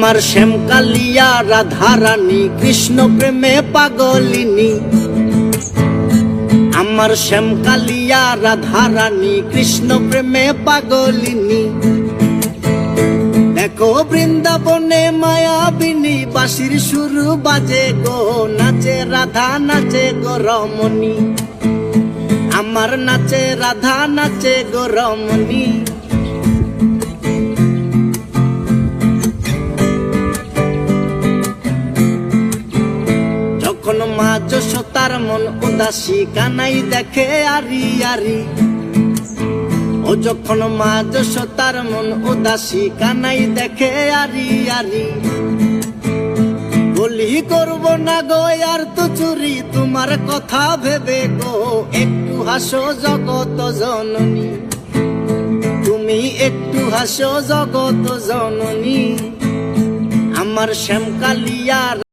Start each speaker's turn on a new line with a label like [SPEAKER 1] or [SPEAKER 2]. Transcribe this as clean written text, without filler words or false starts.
[SPEAKER 1] আমার শ্যামকালিয়া রাধারানী কৃষ্ণ প্রেমে পাগলিনী। আমার শ্যামকালিয়া রাধারানী কৃষ্ণ প্রেমে পাগলিনী। দেখো বৃন্দাবনে মায়াবিনী বাঁশির সুর বাজে গো, নাচে রাধা নাচে গো রমণী। আমার নাচে রাধা নাচে গো রমণী। যখন মা যশোদার মন উদাসী কানাই দেখে আরি আরি। ও যখন মা যশোদার মন উদাসী কানাই দেখে আরি আরি। বলি করব না গো আর তো চুরি তোমার কথা ভেবে গো, একটু হাসো জগত জননী। তুমি একটু হাসো জগত জননী। আমার শ্যামকালিয়া